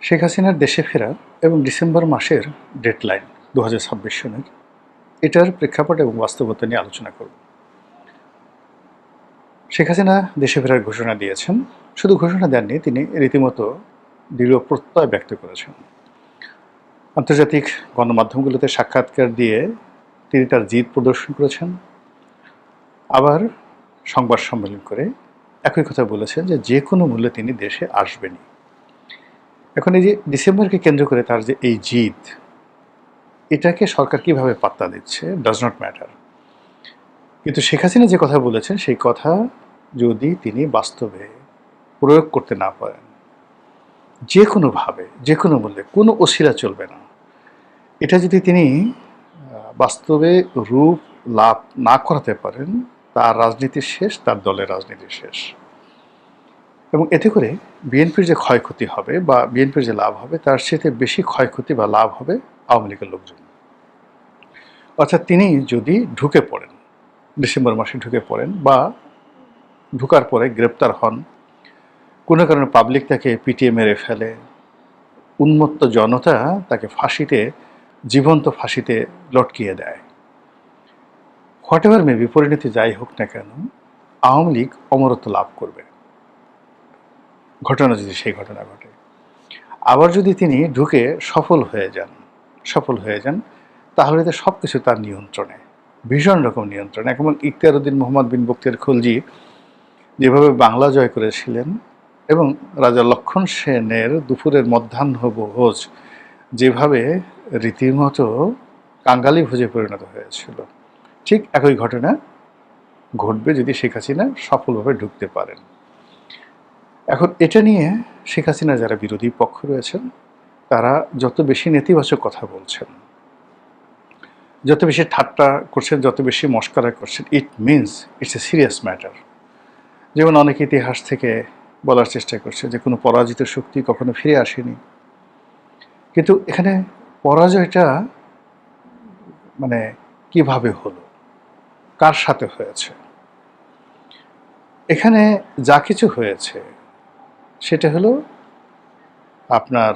শেখ হাসিনার দেশে ফেরা এবং ডিসেম্বর মাসের ডেডলাইন 2026 সনের এটার প্রেক্ষাপট এবং বাস্তবতা নিয়ে আলোচনা করব। শেখ হাসিনা দেশে ফেরার ঘোষণা দিয়েছেন। শুধু ঘোষণা দেননি, তিনি রীতিমতো দৃঢ় প্রত্যয় ব্যক্ত করেছেন। আন্তর্জাতিক গণমাধ্যমগুলোতে সাক্ষাৎকার দিয়ে তিনি তার জিদ প্রদর্শন করেছেন। আবার সংবাদ সম্মেলন করে একই কথা বলেছেন যে কোনো মূল্যে তিনি দেশে আসবেনই। এখন এই যে ডিসেম্বরকে কেন্দ্র করে তার যে এই জিদ, এটাকে সরকার কিভাবে পাত্তা দিচ্ছে ডাজ নট ম্যাটার। কিন্তু শেখ হাসিনা যে কথা বলেছেন সেই কথা যদি তিনি বাস্তবে প্রয়োগ করতে না পারেন, যে কোনোভাবে যে কোনো মূল্যে কোনো অশিলা চলবে না, এটা যদি তিনি বাস্তবে রূপ লাভ না করাতে পারেন, তার রাজনীতির শেষ, তার দলের রাজনীতির শেষ। এবং এতে করে বিএনপির যে ক্ষয়ক্ষতি হবে বা বিএনপির যে লাভ হবে, তার সাথে বেশি ক্ষয়ক্ষতি বা লাভ হবে আওয়ামী লীগের লোকজন। অর্থাৎ তিনি যদি ঢুকে পড়েন, ডিসেম্বর মাসে ঢুকে পড়েন বা ঢুকার পরে গ্রেপ্তার হন, কোনো কারণে পাবলিক তাকে পিটিয়ে মেরে ফেলে, উন্মত্ত জনতা তাকে ফাঁসিতে, জীবন্ত ফাঁসিতে লটকিয়ে দেয়, হোয়াট এভার মেবি, পরিণতি যাই হোক না কেন, আওয়ামী লীগ অমরত্ব লাভ করবে, ঘটনা যদি সেই ঘটনা ঘটে। আবার যদি তিনি ঢুকে সফল হয়ে যান, তাহলে তো সব কিছু তার নিয়ন্ত্রণে, ভীষণ রকম নিয়ন্ত্রণে। এখন ইখতিয়ার উদ্দিন মোহাম্মদ বিন বখতিয়ার খলজি যেভাবে বাংলা জয় করেছিলেন এবং রাজা লক্ষণ সেনের দুপুরের মধ্যাহ্ন ভোজ যেভাবে রীতিমতো কাঙ্গালি ভোজে পরিণত হয়েছিল, ঠিক একই ঘটনা ঘটবে যদি শেখ হাসিনা সফলভাবে ঢুকতে পারেন। এখন এটা নিয়ে শেখ হাসিনা যারা বিরোধী পক্ষ রয়েছেন, তারা যত বেশি নেতিবাচক কথা বলছেন, যত বেশি ঠাট্টা করছেন, যত বেশি মস্করা করছেন, it means it's a serious matter. যেমন অনেক ইতিহাস থেকে বলার চেষ্টা করছে যে কোনো পরাজিত শক্তি কখনো ফিরে আসেনি। কিন্তু এখানে পরাজয়টা মানে কিভাবে হলো, কার সাথে হয়েছে? এখানে যা কিছু হয়েছে সেটা হলো আপনার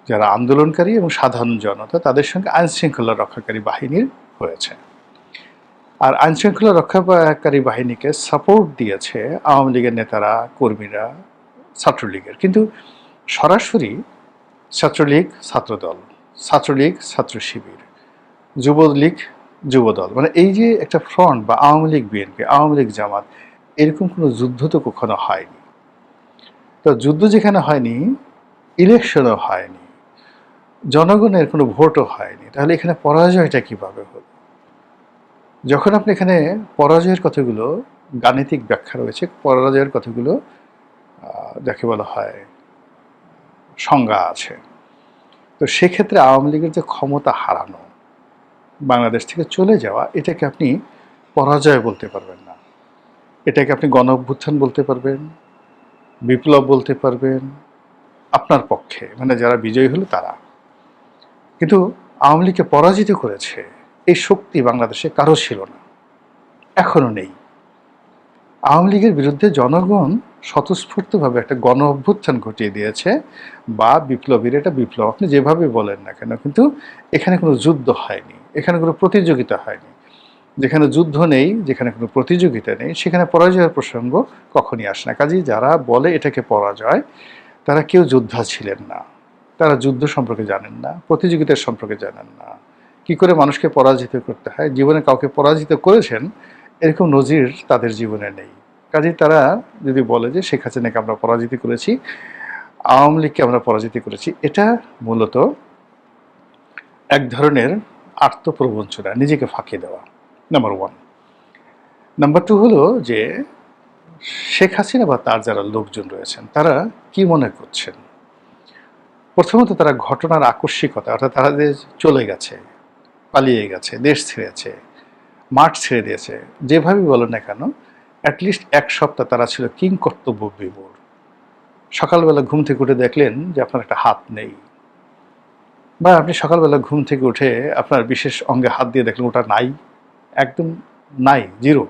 যারা আন্দোলনকারী এবং সাধারণ জনতা, তাদের সঙ্গে আইনশৃঙ্খলা রক্ষাকারী বাহিনীর হয়েছে। আর আইনশৃঙ্খলা রক্ষাকারী বাহিনীকে সাপোর্ট দিয়েছে আওয়ামী লীগের নেতারা, কর্মীরা, ছাত্রলীগের। কিন্তু সরাসরি ছাত্রলীগ ছাত্রদল, ছাত্রলীগ ছাত্র শিবির, যুবলীগ যুবদল, মানে এই যে একটা ফ্রন্ট বা আওয়ামী লীগ বিএনপি, আওয়ামী লীগ জামাত, এরকম কোনো যুদ্ধ তো কখনো হয়নি। তো যুদ্ধ যেখানে হয়নি, ইলেকশনও হয়নি, জনগণের কোনো ভোটও হয়নি, তাহলে এখানে পরাজয়টা কিভাবে হলো? যখন আপনি এখানে পরাজয়ের কথাগুলো, গাণিতিক ব্যাখ্যা রয়েছে পরাজয়ের কথাগুলো, যাকে বলা হয় সংজ্ঞা আছে, তো সেক্ষেত্রে আওয়ামী লীগের যে ক্ষমতা হারানো, বাংলাদেশ থেকে চলে যাওয়া, এটাকে আপনি পরাজয় বলতে পারবেন না। এটাকে আপনি গণ অভ্যুত্থান বলতে পারবেন, বিপ্লব বলতে পারবেন আপনার পক্ষে, মানে যারা বিজয়ী হলো তারা। কিন্তু আওয়ামী লীগকে পরাজিত করেছে এই শক্তি বাংলাদেশে কারো ছিল না, এখনো নেই। আওয়ামী লীগের বিরুদ্ধে জনগণ স্বতঃস্ফূর্তভাবে একটা গণ অভ্যুত্থান ঘটিয়ে দিয়েছে, বা বিপ্লবীর এটা বিপ্লব, আপনি যেভাবে বলেন না কেন, কিন্তু এখানে কোনো যুদ্ধ হয়নি, এখানে কোনো প্রতিযোগিতা হয়নি। যেখানে যুদ্ধ নেই, যেখানে কোনো প্রতিযোগিতা নেই, সেখানে পরাজয়ের প্রসঙ্গ কখনই আসে না। কাজেই যারা বলে এটাকে পরাজয়, তারা কেউ যোদ্ধা ছিলেন না, তারা যুদ্ধ সম্পর্কে জানেন না, প্রতিযোগিতার সম্পর্কে জানেন না, কি করে মানুষকে পরাজিত করতে হয়। জীবনে কাউকে পরাজিত করেছেন এরকম নজির তাদের জীবনে নেই। কাজেই তারা যদি বলে যে শেখ হাসিনাকে আমরা পরাজিত করেছি, আওয়ামী লীগকে আমরা পরাজিত করেছি, এটা মূলত এক ধরনের আত্মপ্রবঞ্চনা, নিজেকে ফাঁকি দেওয়া, নাম্বার ওয়ান। নাম্বার টু হলো যে শেখ হাসিনা বা তার যারা লোকজন রয়েছেন, তারা কি মনে করছেন। প্রথমত তারা ঘটনার আকস্মিকতা, অর্থাৎ তারা যে চলে গেছে, পালিয়ে গেছে, দেশ ছেড়েছে, মাঠ ছেড়ে দিয়েছে, যেভাবে বলো না কেন, অ্যাটলিস্ট এক সপ্তাহ তারা ছিল কিং কর্তব্য বিমূঢ়। সকালবেলা ঘুম থেকে উঠে দেখলেন যে আপনার একটা হাত নেই, বা আপনি সকালবেলা ঘুম থেকে উঠে আপনার বিশেষ অঙ্গে হাত দিয়ে দেখলেন ওটা নাই, একদম নাই, জিরো।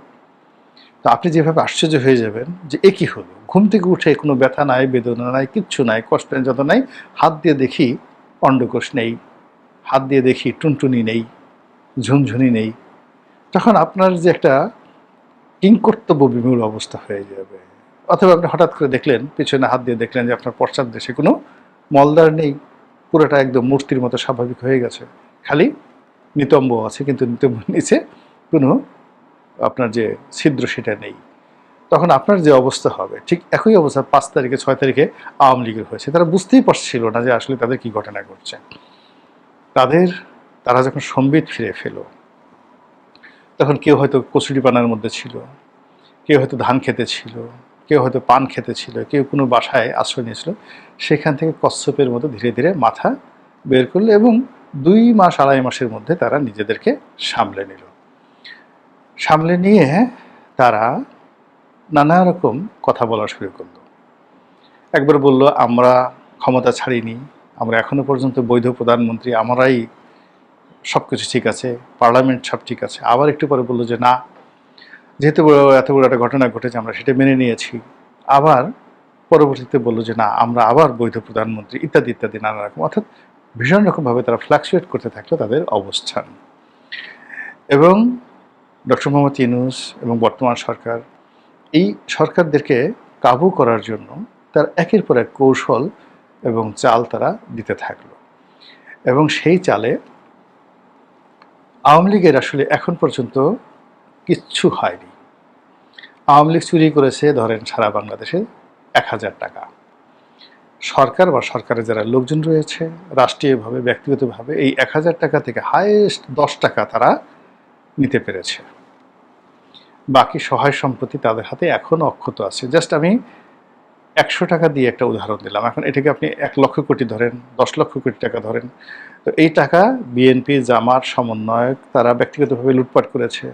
তো আপনি যেভাবে আশ্চর্য হয়ে যাবেন যে এ কী হলো, ঘুম থেকে উঠে কোনো ব্যথা নাই, বেদনা নাই, কিচ্ছু নাই, কষ্ট নাই, যত নাই, হাত দিয়ে দেখি অন্ডকোষ নেই, হাত দিয়ে দেখি টুনটুনি নেই, ঝুনঝুনি নেই, তখন আপনার যে একটা কিংকর্তব্য বিমূঢ় অবস্থা হয়ে যাবে। অথবা আপনি হঠাৎ করে দেখলেন, পিছনে হাত দিয়ে দেখলেন যে আপনার পশ্চাৎ দেশে কোনো মলদ্বার নেই, পুরোটা একদম মূর্তির মতো স্বাভাবিক হয়ে গেছে, খালি নিতম্ব আছে, কিন্তু নিতম্ব নিচে কোনো আপনার যে ছিদ্র সেটা নেই। তখন আপনার যে অবস্থা হবে, ঠিক একই অবস্থা 5 তারিখে 6 তারিখে আওয়ামী লীগের হয়েছে। তারা বুঝতেই পারছিল না যে আসলে তাদের কি ঘটনা ঘটছে। তারা যখন সম্বিত ফিরে পেল, তখন কেউ হয়তো কচুরিপানার মধ্যে ছিল, কেউ হয়তো ধান খেতে ছিল, কেউ হয়তো পান খেতে ছিল, কেউ কোনো বাসায় আশ্রয় নিয়েছিল। সেখান থেকে কচ্ছপের মতো ধীরে ধীরে মাথা বের করলো এবং 2 মাস 2.5 মাসের মধ্যে তারা নিজেদেরকে সামলে নিল। সামলে নিয়ে তারা নানা রকম কথা বলা শুরু করলো। একবার বলল, আমরা ক্ষমতা ছাড়িনি, আমরা এখনো পর্যন্ত বৈধ প্রধানমন্ত্রী, আমরাই সব কিছু ঠিক আছে, পার্লামেন্ট সব ঠিক আছে। আবার একটু পরে বললো যে না, যেহেতু এত বড় একটা ঘটনা ঘটেছে আমরা সেটা মেনে নিয়েছি। আবার পরবর্তীতে বললো যে না, আমরা আবার বৈধ প্রধানমন্ত্রী, ইত্যাদি ইত্যাদি নানা রকম। অর্থাৎ ভীষণ রকমভাবে তারা ফ্লাকচুয়েট করতে থাকলো তাদের অবস্থান। এবং ডক্টর মোহাম্মদ ইউনূস এবং বর্তমান সরকার এই সরকারদেরকে কাবু করার জন্য তার একের পর এক কৌশল এবং চাল তারা দিতে থাকলো। এবং সেই চালে আওয়ামী লীগের আসলে এখন পর্যন্ত কিচ্ছু হয়নি। আওয়ামী লীগ চুরি করেছে ধরেন সারা বাংলাদেশে 1000 টাকা। সরকার বা সরকারের যারা লোকজন রয়েছে রাষ্ট্রীয়ভাবে ব্যক্তিগতভাবে এই 1000 টাকা থেকে হাইয়েস্ট 10 টাকা তারা নিতে পেরেছে। বাকি সহায় সম্পত্তি তাদের হাতে এখনও অক্ষত আছে। জাস্ট আমি 100 টাকা দিয়ে একটা উদাহরণ দিলাম। এখন এটাকে আপনি 1 লক্ষ কোটি ধরেন, 10 লক্ষ কোটি টাকা ধরেন। তো এই টাকা বিএনপি, জামাত, সমন্বয়ক তারা ব্যক্তিগতভাবে লুটপাট করেছে,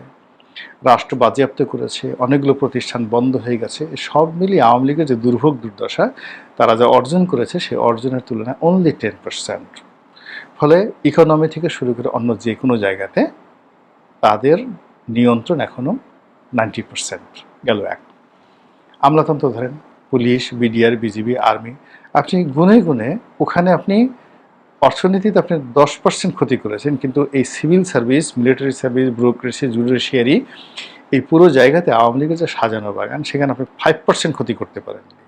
রাষ্ট্র বাজেয়াপ্ত করেছে, অনেকগুলো প্রতিষ্ঠান বন্ধ হয়ে গেছে। সব মিলিয়ে আওয়ামী লীগের যে দুর্ভোগ দুর্দশা, তারা যা অর্জন করেছে সেই অর্জনের তুলনায় অনলি 10%। ফলে ইকোনমি থেকে শুরু করে অন্য যে কোনো জায়গাতে তাদের নিয়ন্ত্রণ এখনও 90% গেল। এক আমলাতন্ত্র ধরেন, পুলিশ, বিডিআর, বিজিবি, আর্মি, আপনি গুনে গুনে ওখানে আপনি অর্থনীতিতে আপনি 10% ক্ষতি করেছেন, কিন্তু এই civil service, military service, bureaucracy, judiciary, এই পুরো জায়গাতে আওয়ামী লীগের যে সাজানো বাগান, সেখানে আপনি 5% ক্ষতি করতে পারেননি।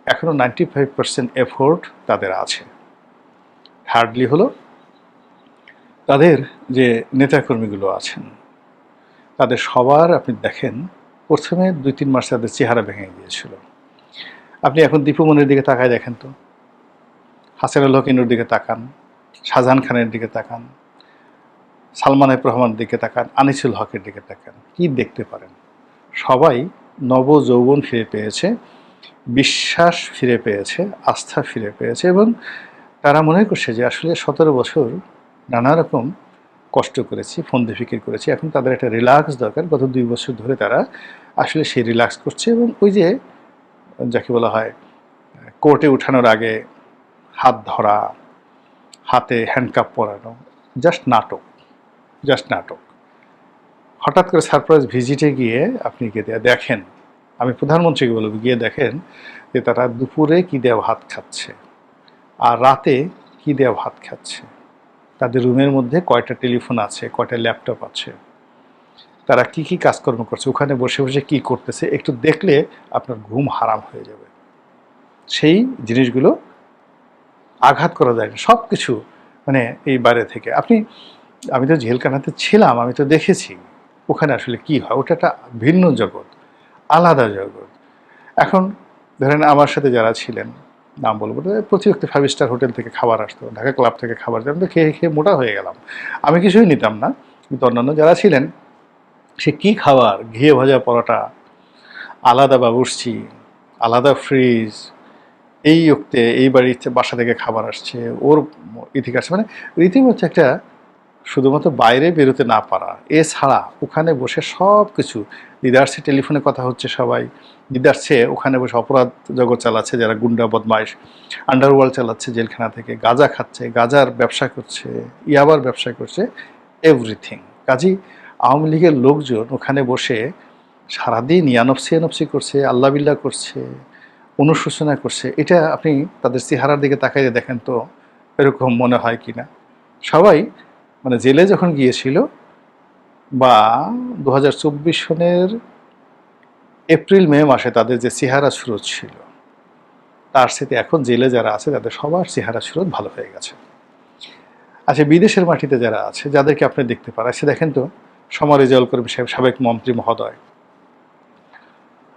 এখনও 95% এফোর্ট তাদের আছে। হার্ডলি হলো তাদের যে নেতাকর্মীগুলো আছেন তাদের সবার আপনি দেখেন প্রথমে 2-3 মাস তাদের চেহারা ভেঙে গিয়েছিল। আপনি এখন দীপু মনির দিকে তাকায় দেখেন তো, হাসিনুল হকের দিকে তাকান, শাহজাহান খানের দিকে তাকান, সালমান এফ রহমানের দিকে তাকান, আনিসুল হকের দিকে তাকান, কি দেখতে পারেন? সবাই নব যৌবন ফিরে পেয়েছে, বিশ্বাস ফিরে পেয়েছে, আস্থা ফিরে পেয়েছে এবং তারা মনে করছে যে আসলে 17 বছর নানা রকম কষ্ট করেছি, ফন্দি ফিকির করেছি, এখন তাদের একটা রিল্যাক্স দরকার। গত 2 বছর ধরে তারা আসলে সেই রিল্যাক্স করছে এবং ওই যে যাকে বলা হয় কোর্টে উঠানোর আগে হাত ধরা, হাতে হ্যান্ডকাপ পরানো, জাস্ট নাটক, জাস্ট নাটক। হঠাৎ করে সারপ্রাইজ ভিজিটে গিয়ে আপনি গিয়ে দেখেন, আমি প্রধানমন্ত্রীকে বলব, গিয়ে দেখেন যে তারা দুপুরে কী দেওয়া ভাত খাচ্ছে আর রাতে কী দেওয়া ভাত খাচ্ছে, তাদের রুমের মধ্যে কয়টা টেলিফোন আছে, কয়টা ল্যাপটপ আছে, তারা কি কি কাজকর্ম করছে, ওখানে বসে বসে কি করতেছে, একটু দেখলে আপনার ঘুম হারাম হয়ে যাবে। সেই জিনিসগুলো আঘাত করা যায় না, সব কিছু মানে এই বাইরে থেকে। আমি তো জেলখানাতে ছিলাম, আমি তো দেখেছি ওখানে আসলে কি হয়। ওটা একটা ভিন্ন জগৎ, আলাদা জগৎ। এখন ধরেন আমার সাথে যারা ছিলেন, নাম বলবো, প্রতি ব্যক্তি 5 স্টার হোটেল থেকে খাবার আসতো, ঢাকা ক্লাব থেকে খাবার, আমি তো খেয়ে খেয়ে মোটা হয়ে গেলাম। আমি কিছুই নিতাম না, কিন্তু অন্যান্য যারা ছিলেন, সে কি খাবার, ঘিয়ে ভাজা পরোটা, আলাদা বাবুর্চি, আলাদা ফ্রিজ, এই ওক্তে এই বাড়ির বাসা থেকে খাবার আসছে, ওর ইতিহাস, মানে রীতিমতো একটা শুধুমাত্র বাইরে বেরোতে না পারা, এছাড়া ওখানে বসে সব কিছু দিদারসে টেলিফোনে কথা হচ্ছে, সবাই দিদারসে ওখানে বসে অপরাধ জগৎ চালাচ্ছে, যারা গুন্ডা বদমাইশ আন্ডারওয়ার্ল্ড চালাচ্ছে জেলখানা থেকে, গাঁজা খাচ্ছে, গাঁজার ব্যবসা করছে, ইয়াবার ব্যবসা করছে, এভরিথিং। কাজী আওয়ামী লীগের লোকজন ওখানে বসে সারাদিন ইয়ানফসি ইয়ানফসি করছে, আল্লাহ বিল্লাহ করছে, অনুশোচনা করছে। এটা আপনি তাদের চেহারার দিকে তাকাইয়ে দেখেন তো এরকম মনে হয় কি না? সবাই মানে জেলে যখন গিয়েছিল বা 2024 সনের এপ্রিল মে মাসে তাদের যে চেহারা স্রোত ছিল, তার সাথে এখন জেলে যারা আছে তাদের সবার চেহারা স্রোত ভালো হয়ে গেছে। আচ্ছা, বিদেশের মাটিতে যারা আছে, যাদেরকে আপনি দেখতে পারেন, সে দেখেন তো সমর রেজাউল করিম সাহেব, সাবেক মন্ত্রী মহোদয়,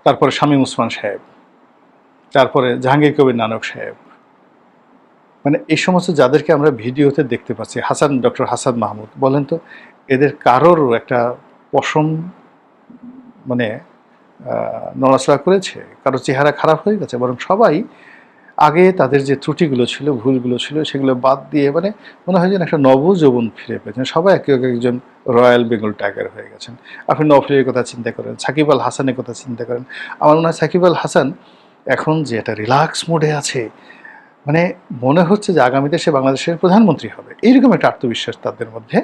তারপরে শামীম ওসমান সাহেব, তারপরে জাহাঙ্গীর কবির নানক সাহেব, মানে এই সমস্ত যাদেরকে আমরা ভিডিওতে দেখতে পাচ্ছি, ডক্টর হাসান মাহমুদ, বলেন তো এদের কারোর একটা পশম মানে নড়াচড়া করেছে? কারো চেহারা খারাপ হয়ে গেছে? বরং সবাই আগে তাদের যে ত্রুটিগুলো ছিল, ভুলগুলো ছিল, সেগুলো বাদ দিয়ে মানে মনে হয় যেন একটা নবযৌবন ফিরে পেয়েছেন। সবাই একে একজন রয়্যাল বেঙ্গল টাইগার হয়ে গেছেন। আপনি নফলের কথা চিন্তা করেন, সাকিব আল হাসানের কথা চিন্তা করেন। আমার মনে হয় সাকিব আল হাসান এখন যে একটা রিল্যাক্স মোডে আছে, মানে মনে হচ্ছে যে আগামীতে সে বাংলাদেশের প্রধানমন্ত্রী হবে, এইরকম একটা আত্মবিশ্বাস তাদের মধ্যে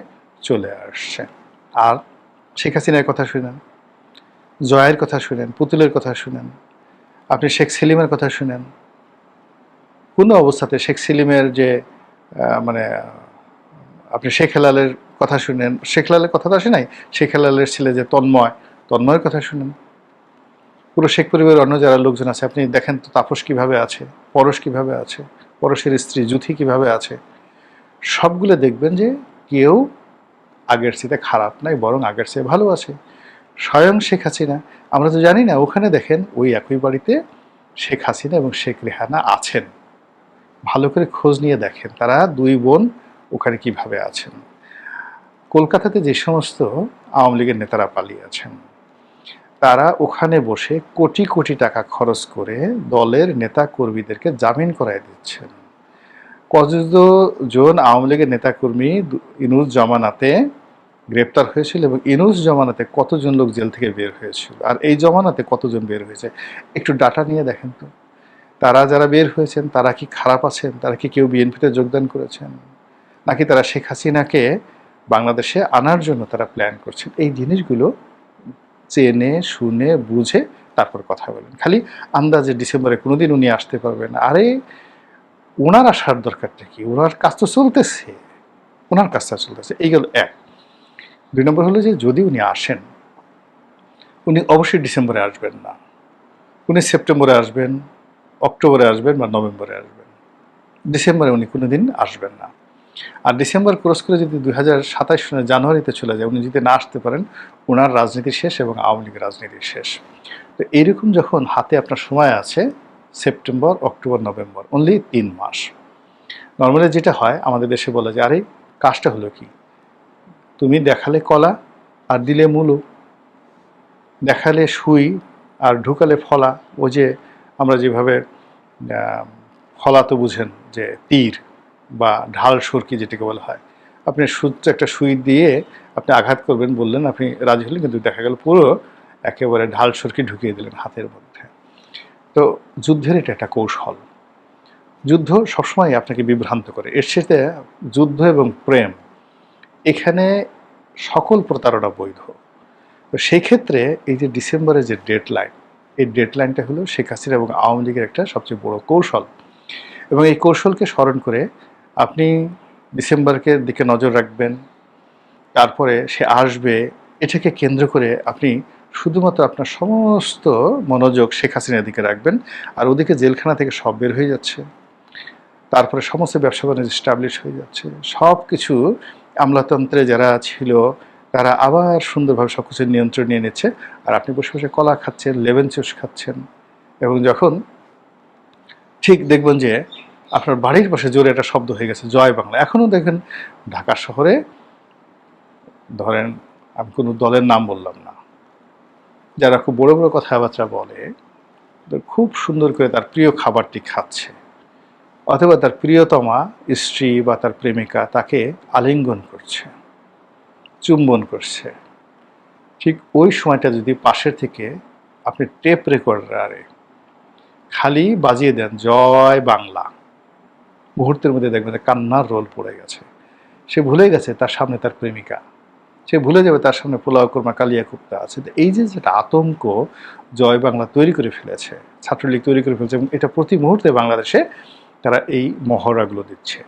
চলে আসছে। আর শেখ হাসিনার কথা শুনেন, জয়ের কথা শুনেন, পুতুলের কথা শুনেন, আপনি শেখ সেলিমের কথা শুনেন, কোনো অবস্থাতে শেখ সেলিমের যে মানে আপনি শেখ হেলালের কথা শুনেন, শেখ হেলালের কথা তো আসে নাই, শেখ হেলালের ছেলে যে তন্ময়ের কথা শুনেন, পুরো শেখ পরিবারের অন্য যারা লোকজন আছে আপনি দেখেন তো, তাপস কীভাবে আছে, পরশ কীভাবে আছে, পরশের স্ত্রী জুথি কীভাবে আছে, সবগুলো দেখবেন যে কেউ আগের চেয়ে খারাপ নাই, বরং আগের চেয়ে ভালো আছে। স্বয়ং শেখ হাসিনা, আমরা তো জানি না, ওখানে দেখেন ওই একই বাড়িতে শেখ হাসিনা এবং শেখ রেহানা আছেন। ভালো করে খোঁজ নিয়ে দেখেন তারা দুই বোন ওখানে কিভাবে আছেন। কলকাতাতে যে সমস্ত আওয়ামী লীগের নেতারা পালিয়ে আছেন, তারা ওখানে বসে কোটি কোটি টাকা খরচ করে দলের নেতা কর্মীদেরকে জামিন করায় দিচ্ছেন। কতজন আওয়ামী লীগের নেতাকর্মী ইনুস জমানাতে গ্রেপ্তার হয়েছিল এবং ইনুস জমানাতে কতজন লোক জেল থেকে বের হয়েছিল, আর এই জমানাতে কতজন বের হয়েছে, একটু ডাটা নিয়ে দেখেন তো। তারা যারা বের হয়েছেন তারা কি খারাপ আছেন? তারা কি কেউ বিএনপিতে যোগদান করেছেন, নাকি তারা শেখ হাসিনাকে বাংলাদেশে আনার জন্য তারা প্ল্যান করছেন? এই জিনিসগুলো চেনে শুনে বুঝে তারপর কথা বলেন। খালি আন্দাজে ডিসেম্বরে কোনোদিন উনি আসতে পারবেন না, আরে ওনার আসার দরকারটা কি? ওনার কাজ তো চলতেছে, ওনার কাজটা চলতেছে। এই গেল এক। দুই নম্বর হলো যে যদি উনি আসেন, উনি অবশ্যই ডিসেম্বরে আসবেন না, উনি সেপ্টেম্বরে আসবেন, অক্টোবরে আসবেন বা নভেম্বরে আসবেন। ডিসেম্বরে উনি কোনোদিন আসবেন না। আর ডিসেম্বর ক্রস করে যদি 2027 সনের জানুয়ারিতে চলে যায়, উনি যদি না আসতে পারেন, ওনার রাজনীতি শেষ এবং আওয়ামী লীগের রাজনীতি শেষ। তো এইরকম যখন হাতে আপনার সময় আছে, সেপ্টেম্বর, অক্টোবর, নভেম্বর, অনলি 3 মাস। নর্মালি যেটা হয় আমাদের দেশে বলে যে আরে কাজটা হলো কি, তুমি দেখালে কলা আর দিলে মূলো, দেখালে সুই আর ঢুকালে ফলা। ও যে আমরা যেভাবে ফলা তো বুঝেন যে তীর বা ঢাল সরকি যেটাকে বলা হয়, আপনি একটা সুই দিয়ে আপনি আঘাত করবেন বললেন, আপনি রাজি হলেন, কিন্তু দেখা গেল পুরো একেবারে ঢাল সরকি ঢুকিয়ে দিলেন হাতের মধ্যে। তো যুদ্ধের এটা একটা কৌশল। যুদ্ধ সবসময় আপনাকে বিভ্রান্ত করে। এর সাথে যুদ্ধ এবং প্রেম, এখানে সকল প্রতারণা বৈধ। তো সেই ক্ষেত্রে এই যে ডিসেম্বরের যে ডেডলাইন, এই ডেডলাইনটা হলো শেখ হাসিনা এবং আওয়ামী লীগের একটা সবচেয়ে বড় কৌশল। এবং এই কৌশলকে স্মরণ করে আপনি ডিসেম্বরকে দিকে নজর রাখবেন, তারপরে সে আসবে, এটাকে কেন্দ্র করে আপনি শুধুমাত্র আপনার সমস্ত মনোযোগ শেখ হাসিনার দিকে রাখবেন। আর ওদিকে জেলখানা থেকে সব বের হয়ে যাচ্ছে, তারপরে সমস্ত ব্যবসা বাণিজ্য স্টাবলিশ হয়ে যাচ্ছে, সব কিছু আমলাতন্ত্রে যারা ছিল তারা আবার সুন্দরভাবে সব কিছু নিয়ন্ত্রণ নিয়ে নিচ্ছে। আর আপনি বসে বসে কলা খাচ্ছেন, লেমন জুস খাচ্ছেন, এবং যখন ঠিক দেখবেন যে আপনার বাড়ির পাশে জোরে একটা শব্দ হয়ে গেছে জয় বাংলা। এখনও দেখেন ঢাকা শহরে, ধরেন আমি কোনো দলের নাম বললাম না, যারা খুব বড় বড় কথাবার্তা বলে, খুব সুন্দর করে তার প্রিয় খাবারটি খাচ্ছে, অথবা তার প্রিয়তমা স্ত্রী বা তার প্রেমিকা তাকে আলিঙ্গন করছে, চুম্বন করছে, ঠিক ওই সময়টা যদি পাশের থেকে আপনি টেপ রেকর্ডারে খালি বাজিয়ে দেন জয় বাংলা, মুহূর্তের মধ্যে দেখবেন যে কান্নার রোল পড়ে গেছে। সে ভুলে গেছে তার সামনে তার প্রেমিকা, সে ভুলে যাবে তার সামনে পোলাও কোরমা কালিয়া কুপ্তা আছে। তো এই যে যেটা আতঙ্ক জয় বাংলা তৈরি করে ফেলেছে, ছাত্রলীগ তৈরি করে ফেলেছে, এবং এটা প্রতি মুহূর্তে বাংলাদেশে তারা এই মহড়াগুলো দিচ্ছে,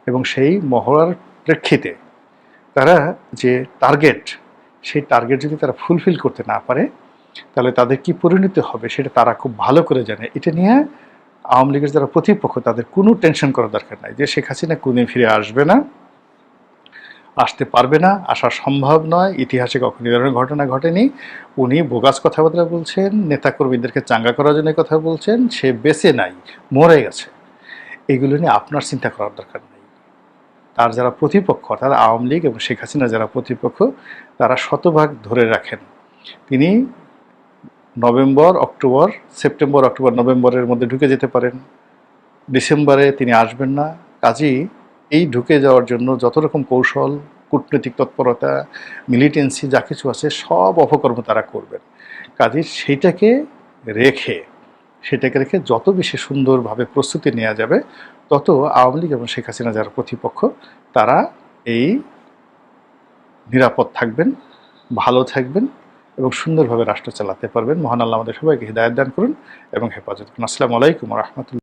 এবং সেই মহড়ার প্রেক্ষিতে তারা যে টার্গেট, সেই টার্গেট যদি তারা ফুলফিল করতে না পারে তাহলে তাদের কি পরিণতি হবে সেটা তারা খুব ভালো করে জানে। এটা নিয়ে আওয়ামী লীগের যারা প্রতিপক্ষ তাদের কোনো টেনশন করার দরকার নাই যে শেখ হাসিনা কোনদিন ফিরে আসবে না, আসতে পারবে না, আসা সম্ভব নয়, ইতিহাসে কখনো এই ধরনের ঘটনা ঘটেনি। উনি বোগাস কথাবার্তা বলছেন, নেতাকর্মীদেরকে চাঙ্গা করার জন্য কথা বলছেন, সে বেঁচে নাই, মরে গেছে। এগুলো নিয়ে আপনার চিন্তা করার দরকার নেই। তার যারা প্রতিপক্ষ, তারা আওয়ামী লীগ এবং শেখ হাসিনা যারা প্রতিপক্ষ, তারা শতভাগ ধরে রাখেন তিনি নভেম্বর, অক্টোবর, সেপ্টেম্বর, অক্টোবর, নভেম্বরের মধ্যে ঢুকে যেতে পারেন, ডিসেম্বরে তিনি আসবেন না। কাজেই এই ঢুকে যাওয়ার জন্য যত রকম কৌশল, কূটনৈতিক তৎপরতা, মিলিটেন্সি যা কিছু আছে সব অপকর্ম তারা করবেন। কাজেই সেটাকে রেখে যত বেশি সুন্দরভাবে প্রস্তুতি নেওয়া যাবে, তত আওয়ামী লীগ এবং শেখ হাসিনা যারা প্রতিপক্ষ তারা এই নিরাপদ থাকবেন, ভালো থাকবেন এবং সুন্দরভাবে রাষ্ট্র চালাতে পারবেন। মহান আল্লাহ আমাদের সবাইকে হিদায়াত দান করুন এবং হেফাজত করুন। আসসালামু আলাইকুম ওয়া রাহমাতুল্লাহ।